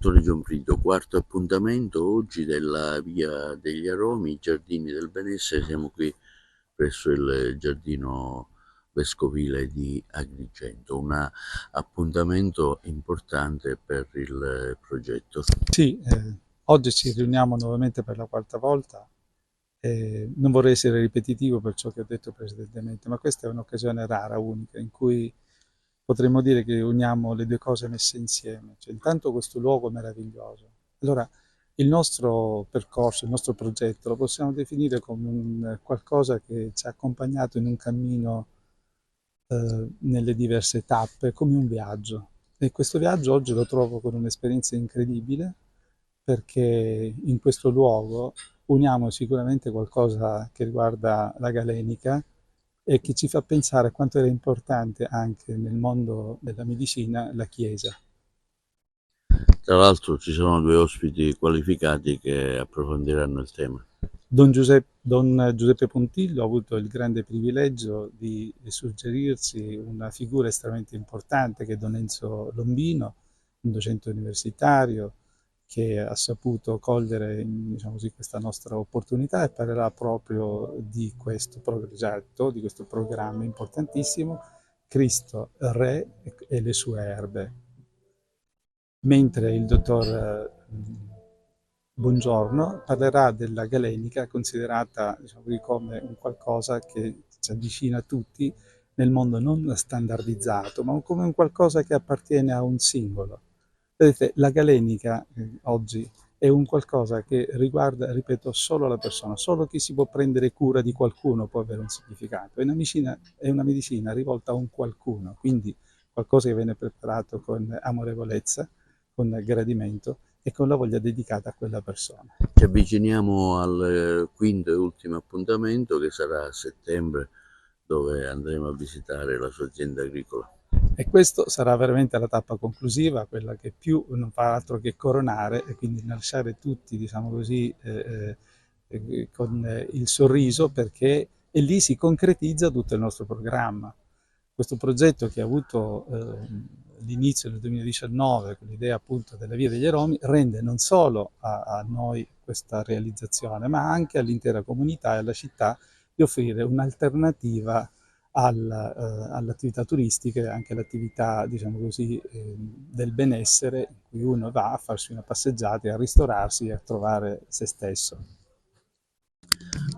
Antonio Gianfrido, quarto appuntamento oggi della Via degli Aromi, Giardini del Benessere. Siamo qui presso il giardino vescovile di Agrigento, un appuntamento importante per il progetto. Sì, oggi ci riuniamo nuovamente per la quarta volta. Non vorrei essere ripetitivo per ciò che ho detto precedentemente, ma questa è un'occasione rara, unica, in cui potremmo dire che uniamo le due cose messe insieme. Cioè, intanto questo luogo meraviglioso. Allora, il nostro percorso, il nostro progetto lo possiamo definire come un qualcosa che ci ha accompagnato in un cammino nelle diverse tappe, come un viaggio. E questo viaggio oggi lo trovo con un'esperienza incredibile, perché in questo luogo uniamo sicuramente qualcosa che riguarda la Galenica e che ci fa pensare a quanto era importante anche nel mondo della medicina la Chiesa. Tra l'altro ci sono due ospiti qualificati che approfondiranno il tema. Don Giuseppe Puntillo ha avuto il grande privilegio di suggerirci una figura estremamente importante che è Don Enzo Lombino, un docente universitario che ha saputo cogliere, diciamo così, questa nostra opportunità e parlerà proprio di questo progetto, di questo programma importantissimo, Cristo Re e le sue erbe. Mentre il dottor Buongiorno parlerà della Galenica, considerata, diciamo così, come un qualcosa che ci avvicina a tutti nel mondo non standardizzato, ma come un qualcosa che appartiene a un singolo. Vedete, la Galenica oggi è un qualcosa che riguarda, ripeto, solo la persona, solo chi si può prendere cura di qualcuno può avere un significato. È una medicina rivolta a un qualcuno, quindi qualcosa che viene preparato con amorevolezza, con gradimento e con la voglia dedicata a quella persona. Ci avviciniamo al quinto e ultimo appuntamento, che sarà a settembre, dove andremo a visitare la sua azienda agricola. E questo sarà veramente la tappa conclusiva, quella che più non fa altro che coronare e quindi lasciare tutti, diciamo così, con il sorriso, perché e lì si concretizza tutto il nostro programma. Questo progetto, che ha avuto l'inizio nel 2019 con l'idea appunto della Via degli Aromi, rende non solo a noi questa realizzazione, ma anche all'intera comunità e alla città di offrire un'alternativa all'attività turistica e anche all'attività, diciamo così, del benessere, in cui uno va a farsi una passeggiata, a ristorarsi e a trovare se stesso.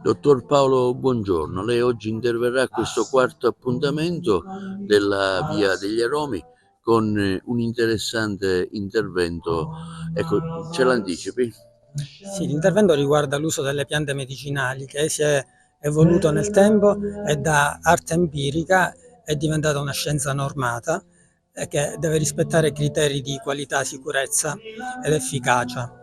Dottor Paolo Buongiorno, lei oggi interverrà a questo quarto appuntamento della Via degli Aromi con un interessante intervento. Ecco, ce l'anticipi? Sì, l'intervento riguarda l'uso delle piante medicinali, che si è evoluto nel tempo e da arte empirica è diventata una scienza normata che deve rispettare criteri di qualità, sicurezza ed efficacia.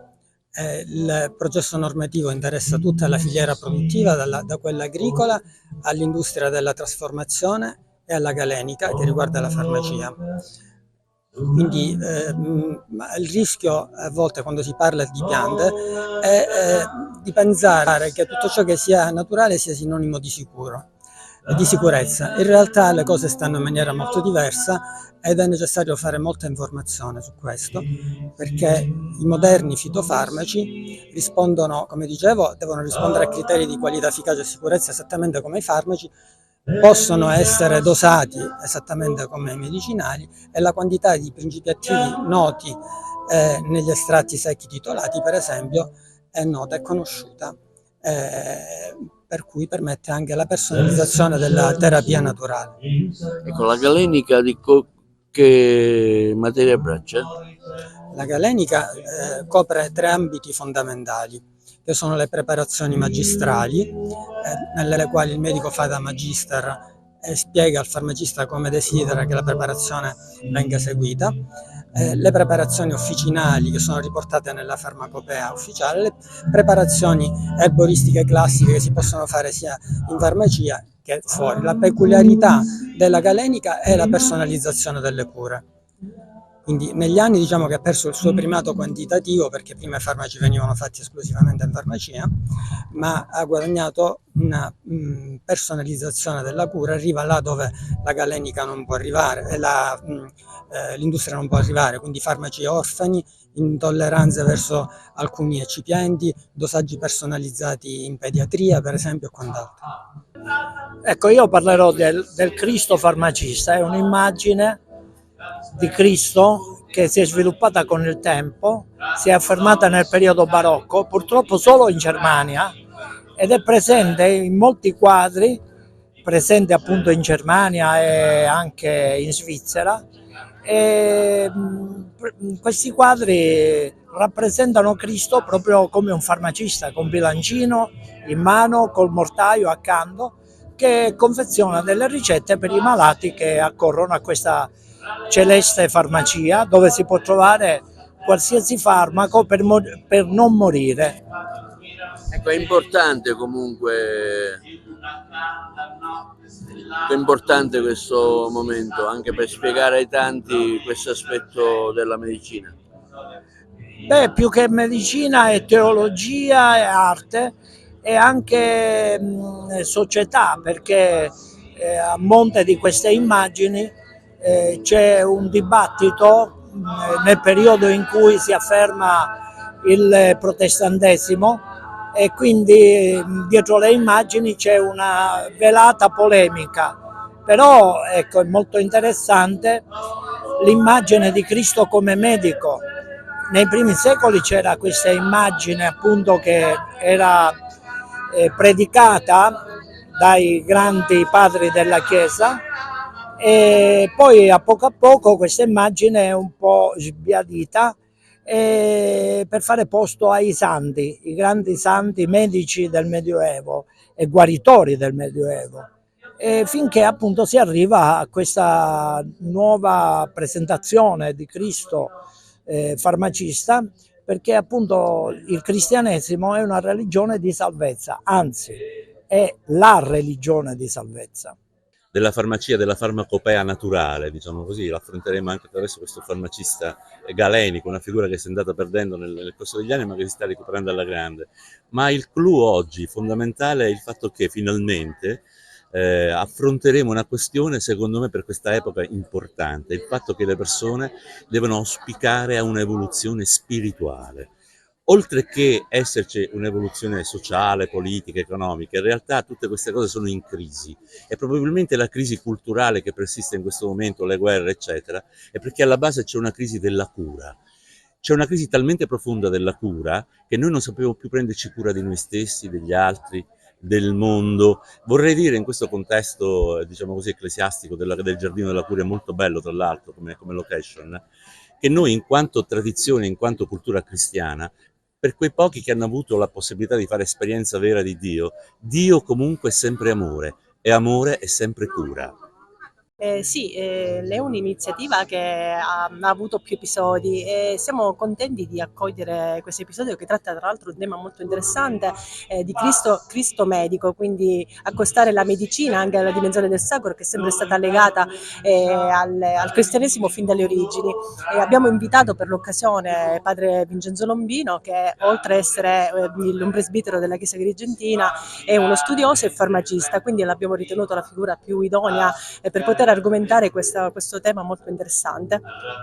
Il processo normativo interessa tutta la filiera produttiva, da quella agricola all'industria della trasformazione e alla galenica, che riguarda la farmacia. Quindi il rischio a volte, quando si parla di piante, è di pensare che tutto ciò che sia naturale sia sinonimo di sicuro, di sicurezza. In realtà le cose stanno in maniera molto diversa ed è necessario fare molta informazione su questo, perché i moderni fitofarmaci rispondono, come dicevo, devono rispondere a criteri di qualità, efficacia e sicurezza esattamente come i farmaci, possono essere dosati esattamente come i medicinali e la quantità di principi attivi noti negli estratti secchi titolati, per esempio, è nota e conosciuta, per cui permette anche la personalizzazione della terapia naturale. Ecco, la galenica di che materia abbraccia? La galenica copre 3 ambiti fondamentali, che sono le preparazioni magistrali, nelle quali il medico fa da magister e spiega al farmacista come desidera che la preparazione venga eseguita, le preparazioni officinali, che sono riportate nella farmacopea ufficiale, le preparazioni erboristiche classiche che si possono fare sia in farmacia che fuori. La peculiarità della galenica è la personalizzazione delle cure. Quindi negli anni diciamo che ha perso il suo primato quantitativo, perché prima i farmaci venivano fatti esclusivamente in farmacia, ma ha guadagnato una personalizzazione della cura, arriva là dove la galenica non può arrivare e l'industria non può arrivare, quindi farmaci orfani, intolleranze verso alcuni eccipienti, dosaggi personalizzati in pediatria per esempio e quant'altro. Ecco, io parlerò del Cristo farmacista, è un'immagine di Cristo che si è sviluppata con il tempo, si è affermata nel periodo barocco, purtroppo solo in Germania, ed è presente in molti quadri, presente appunto in Germania e anche in Svizzera. E questi quadri rappresentano Cristo proprio come un farmacista con bilancino in mano, col mortaio accanto, che confeziona delle ricette per i malati che accorrono a questa celeste farmacia, dove si può trovare qualsiasi farmaco per non morire. Ecco, è importante comunque, è importante questo momento anche per spiegare ai tanti questo aspetto della medicina. Beh, più che medicina è teologia, è arte e anche società, perché a monte di queste immagini c'è un dibattito nel periodo in cui si afferma il protestantesimo, e quindi dietro le immagini c'è una velata polemica. Però ecco, è molto interessante l'immagine di Cristo come medico. Nei primi secoli c'era questa immagine appunto che era predicata dai grandi padri della Chiesa, e poi a poco questa immagine è un po' sbiadita per fare posto ai santi, i grandi santi medici del Medioevo e guaritori del Medioevo, finché appunto si arriva a questa nuova presentazione di Cristo farmacista, perché appunto il cristianesimo è una religione di salvezza, anzi è la religione di salvezza. Della farmacia, della farmacopea naturale, diciamo così, l'affronteremo anche attraverso questo farmacista galenico, una figura che si è andata perdendo nel corso degli anni ma che si sta recuperando alla grande. Ma il clou oggi fondamentale è il fatto che finalmente affronteremo una questione secondo me per questa epoca importante, il fatto che le persone devono auspicare a un'evoluzione spirituale. Oltre che esserci un'evoluzione sociale, politica, economica, in realtà tutte queste cose sono in crisi e probabilmente la crisi culturale che persiste in questo momento, le guerre eccetera, è perché alla base c'è una crisi della cura. C'è una crisi talmente profonda della cura che noi non sappiamo più prenderci cura di noi stessi, degli altri, del mondo. Vorrei dire in questo contesto, diciamo così, ecclesiastico del Giardino della Cura, è molto bello tra l'altro come location, che noi in quanto tradizione, in quanto cultura cristiana, per quei pochi che hanno avuto la possibilità di fare esperienza vera di Dio, Dio comunque è sempre amore e amore è sempre cura. Sì, è un'iniziativa che ha avuto più episodi e siamo contenti di accogliere questo episodio che tratta tra l'altro un tema molto interessante di Cristo medico, quindi accostare la medicina anche alla dimensione del sacro, che è sempre stata legata al cristianesimo fin dalle origini. Abbiamo invitato per l'occasione padre Vincenzo Lombino, che oltre a essere un presbitero della Chiesa Agrigentina è uno studioso e farmacista, quindi l'abbiamo ritenuto la figura più idonea per poter argomentare questo tema molto interessante.